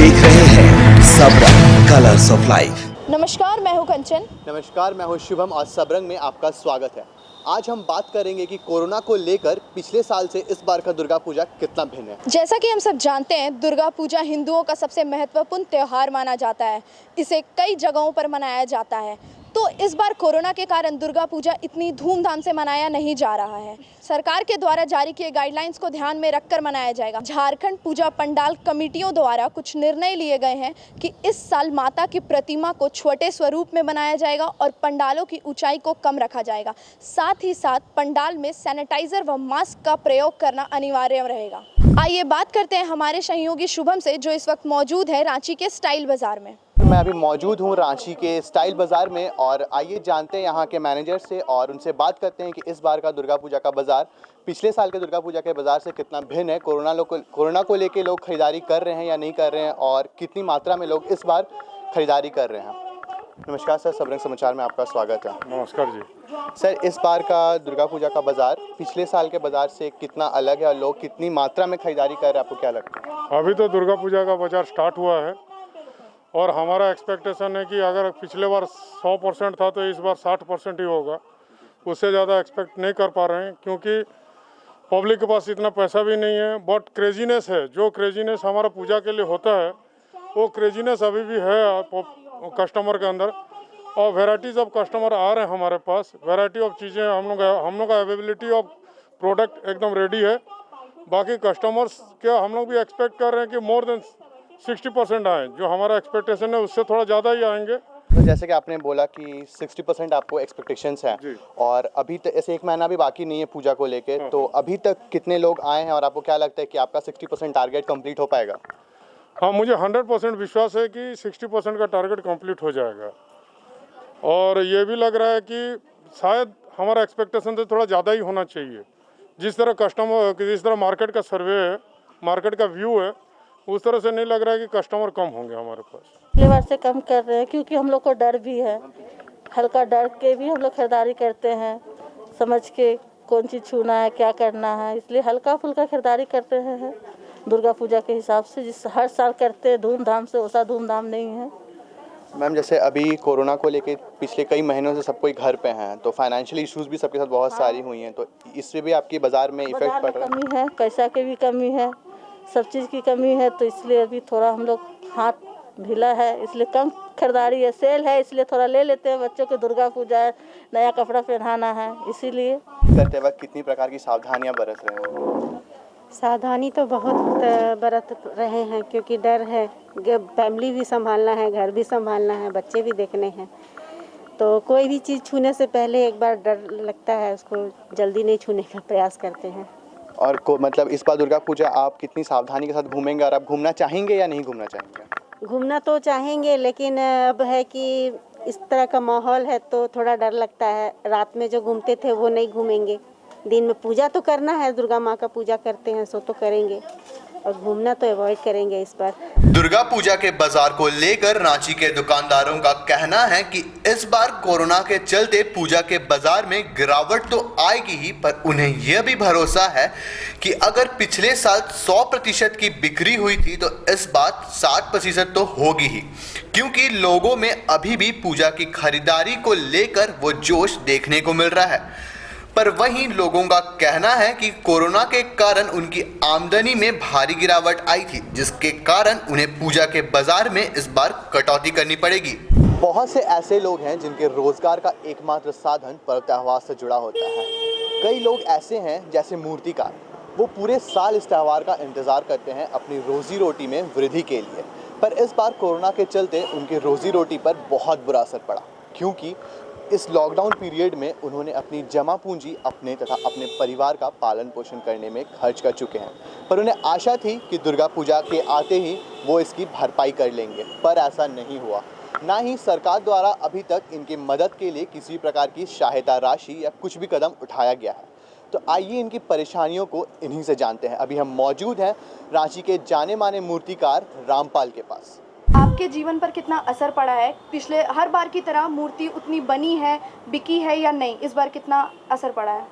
देख रहे हैं सबरंग कलर्स ऑफ लाइफ। नमस्कार, मैं हूं कंचन। नमस्कार, मैं हूं शुभम और सबरंग में आपका स्वागत है। आज हम बात करेंगे कि कोरोना को लेकर पिछले साल से इस बार का दुर्गा पूजा कितना भिन्न है। जैसा कि हम सब जानते हैं, दुर्गा पूजा हिंदुओं का सबसे महत्वपूर्ण त्यौहार माना जाता है। इसे कई जगहों पर मनाया जाता है। तो इस बार कोरोना के कारण दुर्गा पूजा इतनी धूमधाम से मनाया नहीं जा रहा है। सरकार के द्वारा जारी किए गाइडलाइंस को ध्यान में रखकर मनाया जाएगा। झारखंड पूजा पंडाल कमेटियों द्वारा कुछ निर्णय लिए गए हैं कि इस साल माता की प्रतिमा को छोटे स्वरूप में बनाया जाएगा और पंडालों की ऊंचाई को कम रखा जाएगा। साथ ही साथ पंडाल में सैनिटाइजर व मास्क का प्रयोग करना अनिवार्य रहेगा। आइए बात करते हैं हमारे सहयोगी शुभम से, जो इस वक्त मौजूद है रांची के स्टाइल बाजार में। मैं अभी मौजूद हूँ रांची के स्टाइल बाज़ार में और आइए जानते हैं यहाँ के मैनेजर से और उनसे बात करते हैं कि इस बार का दुर्गा पूजा का बाज़ार पिछले साल के दुर्गा पूजा के बाज़ार से कितना भिन्न है। कोरोना को लेके लोग खरीदारी कर रहे हैं या नहीं कर रहे हैं और कितनी मात्रा में लोग इस बार खरीदारी कर रहे हैं। नमस्कार सर, सबरंग समाचार में आपका स्वागत है। नमस्कार जी। सर, इस बार का दुर्गा पूजा का बाज़ार पिछले साल के बाज़ार से कितना अलग है और लोग कितनी मात्रा में खरीदारी कर रहे हैं, आपको क्या लगता है? अभी तो दुर्गा पूजा का बाज़ार स्टार्ट हुआ है और हमारा एक्सपेक्टेशन है कि अगर पिछले बार 100% था तो इस बार 60% ही होगा। उससे ज़्यादा एक्सपेक्ट नहीं कर पा रहे हैं क्योंकि पब्लिक के पास इतना पैसा भी नहीं है। बट क्रेजीनेस है, जो क्रेजीनेस हमारा पूजा के लिए होता है वो क्रेजीनेस अभी भी है कस्टमर के अंदर और वेराइटीज़ ऑफ कस्टमर आ रहे हैं हमारे पास। वेराइटी ऑफ चीज़ें हम लोग का अवेलेबिलिटी ऑफ प्रोडक्ट एकदम रेडी है। बाकी कस्टमर्स क्या हम लोग भी एक्सपेक्ट कर रहे हैं कि मोर देन 60% आए, जो हमारा एक्सपेक्टेशन है उससे थोड़ा ज़्यादा ही आएंगे। तो जैसे कि आपने बोला कि 60% आपको एक्सपेक्टेशंस हैं और अभी तक ऐसे एक महीना भी बाकी नहीं है पूजा को लेके, तो अभी तक कितने लोग आए हैं और आपको क्या लगता है कि आपका 60% टारगेट कंप्लीट हो पाएगा? हाँ, मुझे 100% विश्वास है कि 60% का टारगेट कंप्लीट हो जाएगा और ये भी लग रहा है कि शायद हमारा एक्सपेक्टेशन से थोड़ा ज़्यादा ही होना चाहिए। जिस तरह मार्केट का सर्वे है, मार्केट का व्यू है, उस तरह से नहीं लग रहा है कि कस्टमर कम होंगे हमारे पास। पिछले बार से कम कर रहे हैं क्योंकि हम लोग को डर भी है। हल्का डर के भी हम लोग खरीदारी करते हैं, समझ के कौन चीज़ छूना है, क्या करना है, इसलिए हल्का फुल्का खरीदारी करते हैं दुर्गा पूजा के हिसाब से। जिस हर साल करते हैं धूमधाम से, वैसा धूमधाम नहीं है। मैम, जैसे अभी कोरोना को लेके पिछले कई महीनों से सब कोई घर पे हैं, तो फाइनेंशियल इश्यूज भी सबके साथ बहुत सारी हुई हैं, तो इससे भी आपकी बाज़ार में इफेक्ट पड़ रहा है? कमी है, पैसा की भी कमी है, सब चीज़ की कमी है, तो इसलिए अभी थोड़ा हम लोग हाथ ढीला है, इसलिए कम खरीदारी है। सेल है इसलिए थोड़ा ले लेते हैं, बच्चों को दुर्गा पूजा है, नया कपड़ा पहनाना है, इसीलिए। करते वक्त कितनी प्रकार की सावधानियां बरत रहे हैं? सावधानी तो बहुत बरत रहे हैं क्योंकि डर है, फैमिली भी संभालना है, घर भी संभालना है, बच्चे भी देखने हैं, तो कोई भी चीज़ छूने से पहले एक बार डर लगता है, उसको जल्दी नहीं छूने का प्रयास करते हैं। और मतलब इस बार दुर्गा पूजा आप कितनी सावधानी के साथ घूमेंगे और आप घूमना चाहेंगे या नहीं घूमना चाहेंगे? घूमना तो चाहेंगे, लेकिन अब है कि इस तरह का माहौल है तो थोड़ा डर लगता है। रात में जो घूमते थे वो नहीं घूमेंगे, दिन में पूजा तो करना है, दुर्गा माँ का पूजा करते हैं सो तो करेंगे, और घूमना तो अवॉइड करेंगे इस बार। दुर्गा पूजा के बाजार को लेकर रांची के दुकानदारों का कहना है कि इस बार कोरोना के चलते पूजा के बाजार में गिरावट तो आएगी ही, पर उन्हें यह भी भरोसा है कि अगर पिछले साल 100% की बिक्री हुई थी तो इस बार 60% तो होगी ही, क्योंकि लोगों में अभी भी पूजा की खरीदारी को लेकर वो जोश देखने को मिल रहा है। पर वहीं लोगों का कहना है कि कोरोना के कारण उनकी आमदनी में भारी गिरावट आई थी, जिसके कारण उन्हें पूजा के बाजार में इस बार कटौती करनी पड़ेगी। बहुत से ऐसे लोग हैं जिनके रोजगार का एकमात्र साधन पर्व त्योहार से जुड़ा होता है। कई लोग ऐसे हैं जैसे मूर्तिकार, वो पूरे साल इस त्यौहार का इंतजार करते हैं अपनी रोजी रोटी में वृद्धि के लिए, पर इस बार कोरोना के चलते उनकी रोजी रोटी पर बहुत बुरा असर पड़ा, क्योंकि इस लॉकडाउन पीरियड में उन्होंने अपनी जमा पूंजी अपने तथा अपने परिवार का पालन पोषण करने में खर्च कर चुके हैं। पर उन्हें आशा थी कि दुर्गा पूजा के आते ही वो इसकी भरपाई कर लेंगे, पर ऐसा नहीं हुआ। ना ही सरकार द्वारा अभी तक इनकी मदद के लिए किसी प्रकार की सहायता राशि या कुछ भी कदम उठाया गया है। तो आइए इनकी परेशानियों को इन्हीं से जानते हैं। अभी हम मौजूद हैं रांची के जाने माने मूर्तिकार रामपाल के पास। आपके जीवन पर कितना असर पड़ा है? पिछले हर बार की तरह मूर्ति उतनी बनी है, बिकी है या नहीं? इस बार कितना असर पड़ा है?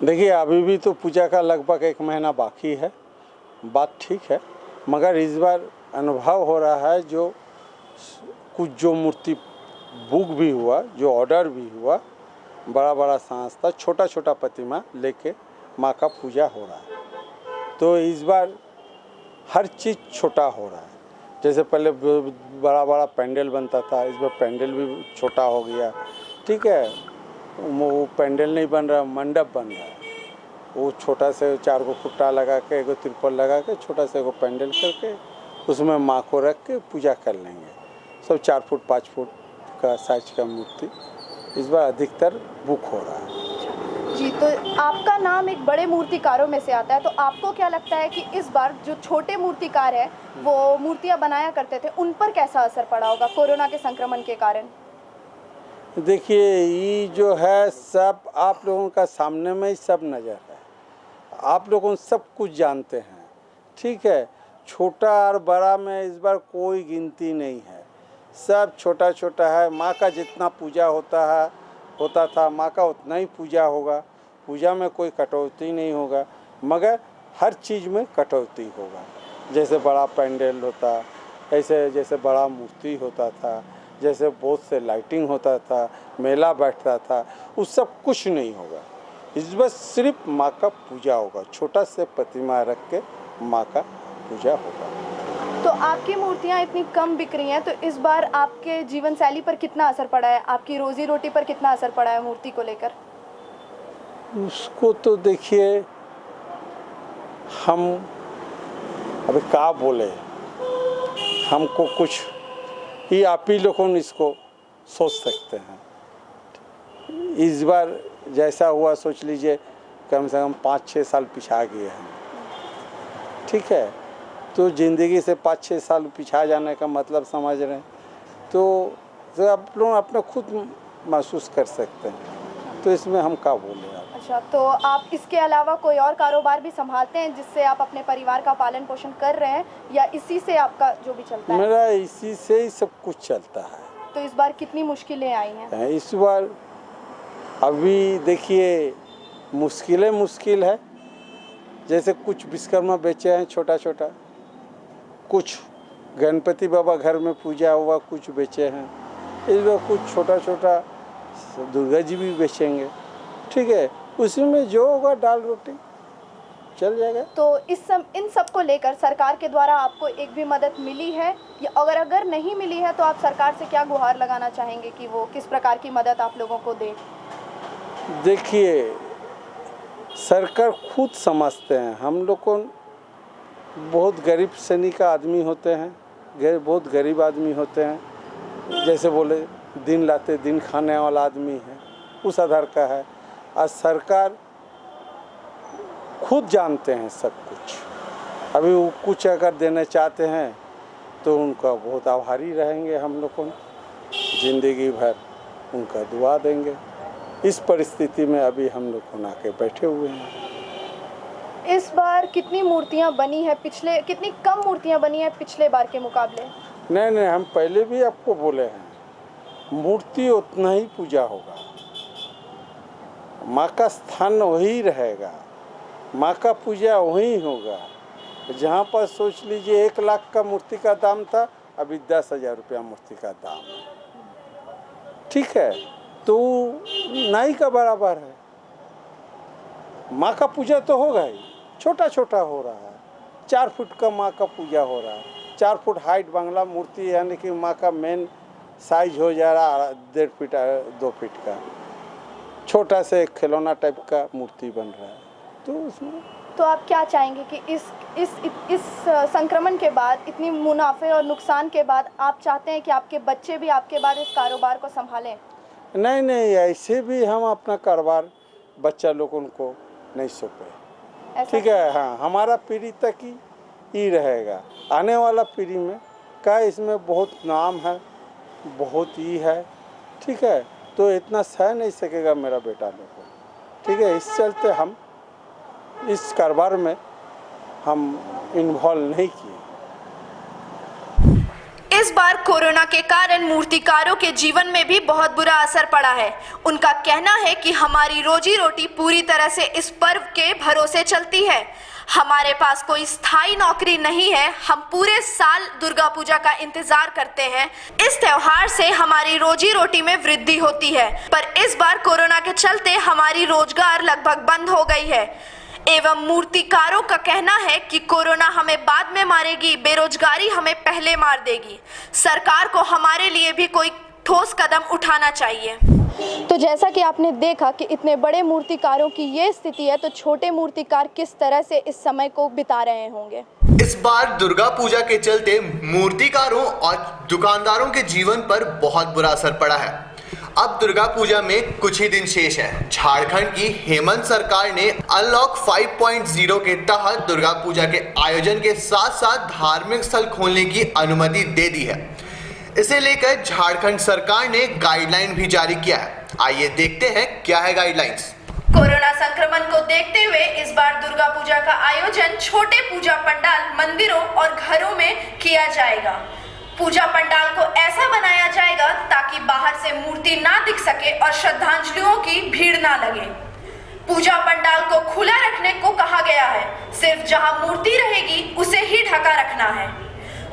देखिए, अभी भी तो पूजा का लगभग 1 महीना बाकी है, बात ठीक है, मगर इस बार अनुभव हो रहा है, जो कुछ जो मूर्ति बुक भी हुआ, जो ऑर्डर भी हुआ, बड़ा बड़ा संस्था छोटा छोटा प्रतिमा लेके माँ का पूजा हो रहा है। तो इस बार हर चीज़ छोटा हो रहा है। जैसे पहले बड़ा बड़ा पैंडल बनता था, इस बार पैंडल भी छोटा हो गया। ठीक है, वो पैंडल नहीं बन रहा, मंडप बन रहा है। वो छोटा से 4 गो खुट्टा लगा के, एगो तिरपल लगा के, छोटा से एगो पैंडल करके उसमें माँ को रख के पूजा कर लेंगे। सब 4 फुट 5 फुट का साइज का मूर्ति इस बार अधिकतर बुक हो रहा है। जी, तो आपका नाम एक बड़े मूर्तिकारों में से आता है, तो आपको क्या लगता है कि इस बार जो छोटे मूर्तिकार है वो मूर्तियाँ बनाया करते थे, उन पर कैसा असर पड़ा होगा कोरोना के संक्रमण के कारण? देखिए, ये जो है सब आप लोगों का सामने में ही सब नज़र है, आप लोगों सब कुछ जानते हैं। ठीक है, छोटा और बड़ा में इस बार कोई गिनती नहीं है, सब छोटा छोटा है। माँ का जितना पूजा होता था माँ का उतना ही पूजा होगा। पूजा में कोई कटौती नहीं होगा, मगर हर चीज़ में कटौती होगा। जैसे बड़ा पैंडल होता, ऐसे जैसे बड़ा मूर्ति होता था, जैसे बहुत से लाइटिंग होता था, मेला बैठता था, वो सब कुछ नहीं होगा। इस बार सिर्फ माँ का पूजा होगा, छोटा से प्रतिमा रख के माँ का पूजा होगा। तो आपकी मूर्तियाँ इतनी कम बिक रही हैं, तो इस बार आपके जीवन शैली पर कितना असर पड़ा है, आपकी रोजी रोटी पर कितना असर पड़ा है मूर्ति को लेकर? उसको तो देखिए, हम अभी क्या बोले, हमको कुछ ही आप ही लोगों ने इसको सोच सकते हैं। इस बार जैसा हुआ सोच लीजिए, कम से कम 5-6 साल पिछा गए हैं। ठीक है, तो ज़िंदगी से 5-6 साल पिछा जाने का मतलब समझ रहे हैं, तो आप लोग अपना खुद महसूस कर सकते हैं। तो इसमें हम क्या बोले आप। अच्छा, तो आप इसके अलावा कोई और कारोबार भी संभालते हैं जिससे आप अपने परिवार का पालन पोषण कर रहे हैं, या इसी से आपका जो भी चलता है? मेरा इसी से ही सब कुछ चलता है। तो इस बार कितनी मुश्किलें आई हैं? इस बार अभी देखिए मुश्किल है। जैसे कुछ विश्वकर्मा बेचे हैं छोटा छोटा, कुछ गणपति बाबा घर में पूजा हुआ कुछ बेचे हैं, इस बार कुछ छोटा छोटा दुर्गा जी भी बेचेंगे। ठीक है, उसी में जो होगा दाल रोटी चल जाएगा। तो इन सब को लेकर सरकार के द्वारा आपको एक भी मदद मिली है, या अगर नहीं मिली है तो आप सरकार से क्या गुहार लगाना चाहेंगे कि वो किस प्रकार की मदद आप लोगों को दे? देखिए, सरकार खुद समझते हैं, हम लोग को बहुत गरीब श्रेणी का आदमी होते हैं, बहुत गरीब आदमी होते हैं। जैसे बोले दिन लाते दिन खाने वाला आदमी है, उस आधार का है। और सरकार खुद जानते हैं सब कुछ। अभी वो कुछ अगर देना चाहते हैं तो उनका बहुत आभारी रहेंगे, हम लोग को ज़िंदगी भर उनका दुआ देंगे। इस परिस्थिति में अभी हम लोग को आके बैठे हुए हैं। इस बार कितनी मूर्तियां बनी है, कितनी कम मूर्तियां बनी है पिछले बार के मुकाबले? नहीं, हम पहले भी आपको बोले हैं, मूर्ति उतना ही पूजा होगा, माँ का स्थान वही रहेगा, माँ का पूजा वही होगा। जहाँ पर सोच लीजिए 1 लाख का मूर्ति का दाम था, अभी 10,000 रुपया मूर्ति का दाम है। ठीक है, तो नाई का बराबर है। माँ का पूजा तो होगा ही, छोटा छोटा हो रहा है। 4 फुट का माँ का पूजा हो रहा है, 4 फुट हाइट बांग्ला मूर्ति, यानी कि माँ का मेन साइज हो जा रहा 1.5 फीट 2 फीट का, छोटा से खिलौना टाइप का मूर्ति बन रहा है। तो उसमें तो आप क्या चाहेंगे कि इस संक्रमण के बाद, इतनी मुनाफे और नुकसान के बाद, आप चाहते हैं कि आपके बच्चे भी आपके बाद इस कारोबार को संभालें? नहीं, ऐसे भी हम अपना कारोबार बच्चा लोगों को नहीं सौंपे। ठीक है, हाँ, हमारा पीढ़ी तक ही रहेगा। आने वाला पीढ़ी में का इसमें बहुत नाम है, बहुत ही है। ठीक है, तो इतना सह नहीं सकेगा मेरा बेटा लोग। ठीक है, इस चलते हम इस कारोबार में हम इन्वॉल्व नहीं किए। इस बार कोरोना के कारण मूर्तिकारों के जीवन में भी बहुत बुरा असर पड़ा है। उनका कहना है कि हमारी रोजी रोटी पूरी तरह से इस पर्व के भरोसे चलती है। हमारे पास कोई स्थायी नौकरी नहीं है, हम पूरे साल दुर्गा पूजा का इंतजार करते हैं। इस त्योहार से हमारी रोजी रोटी में वृद्धि होती है, पर इस बार कोरोना के चलते हमारी रोजगार लगभग बंद हो गई है। एवं मूर्तिकारों का कहना है कि कोरोना हमें बाद में मारेगी, बेरोजगारी हमें पहले मार देगी। सरकार को हमारे लिए भी कोई ठोस कदम उठाना चाहिए। तो जैसा कि आपने देखा कि इतने बड़े मूर्तिकारों की ये स्थिति है, तो छोटे मूर्तिकार किस तरह से इस समय को बिता रहे होंगे। इस बार दुर्गा पूजा के चलते मूर्तिकारों और दुकानदारों के जीवन पर बहुत बुरा असर पड़ा है। अब दुर्गा पूजा में कुछ ही दिन शेष है। झारखंड की हेमंत सरकार ने अनलॉक 5.0 के तहत दुर्गा पूजा के आयोजन के साथ साथ धार्मिक स्थल खोलने की अनुमति दे दी है। इसे लेकर झारखंड सरकार ने गाइडलाइन भी जारी किया है। आइए देखते हैं क्या है गाइडलाइंस। कोरोना संक्रमण को देखते हुए इस बार दुर्गा पूजा का आयोजन छोटे पूजा पंडाल, मंदिरों और घरों में किया जाएगा। पूजा पंडाल को ऐसा बनाया जाएगा ताकि बाहर से मूर्ति ना दिख सके और श्रद्धांजलियों की भीड़ ना लगे। पूजा पंडाल को खुला रखने को कहा गया है, सिर्फ जहां मूर्ति रहेगी उसे ही ढका रखना है।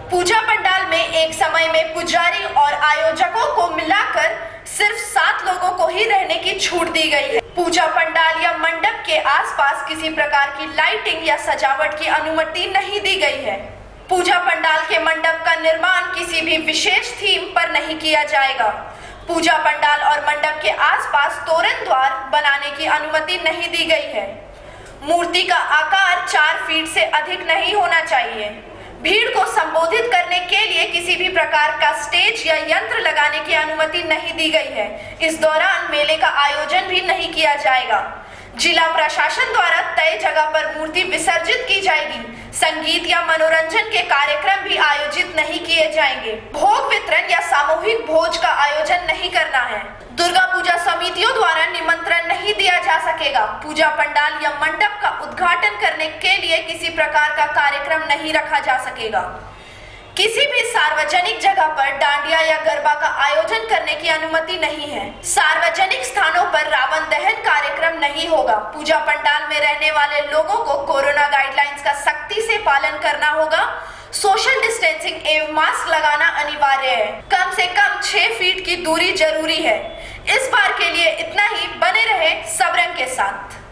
पूजा पंडाल में एक समय में पुजारी और आयोजकों को मिलाकर सिर्फ 7 लोगों को ही रहने की छूट दी गई है। पूजा पंडाल या मंडप के आसपास किसी प्रकार की लाइटिंग या सजावट की अनुमति नहीं दी गई है। पूजा पंडाल के मंडप का निर्माण किसी भी विशेष थीम पर नहीं किया जाएगा। पूजा पंडाल और मंडप के आसपास तोरण द्वार बनाने की अनुमति नहीं दी गई है। मूर्ति का आकार 4 फीट से अधिक नहीं होना चाहिए। भीड़ को संबोधित करने के लिए किसी भी प्रकार का स्टेज या यंत्र लगाने की अनुमति नहीं दी गई है। इस दौरान मेले का आयोजन भी नहीं किया जाएगा। जिला प्रशासन द्वारा तय जगह पर मूर्ति विसर्जित की जाएगी। संगीत या मनोरंजन के कार्यक्रम भी आयोजित नहीं किए जाएंगे। भोग वितरण या सामूहिक भोज का आयोजन नहीं करना है। दुर्गा पूजा समितियों द्वारा निमंत्रण नहीं दिया जा सकेगा। पूजा पंडाल या मंडप का उद्घाटन करने के लिए किसी प्रकार का कार्यक्रम नहीं रखा जा सकेगा। किसी भी सार्वजनिक जगह पर डांडिया या गरबा का आयोजन करने की अनुमति नहीं है। सार्वजनिक स्थानों पर रावण दहन कार्यक्रम नहीं होगा। पूजा पंडाल में रहने वाले लोगों को कोरोना गाइडलाइंस का सख्ती से पालन करना होगा। सोशल डिस्टेंसिंग एवं मास्क लगाना अनिवार्य है। कम से कम 6 फीट की दूरी जरूरी है। इस बार के लिए इतना ही। बने रहे सबरंग के साथ।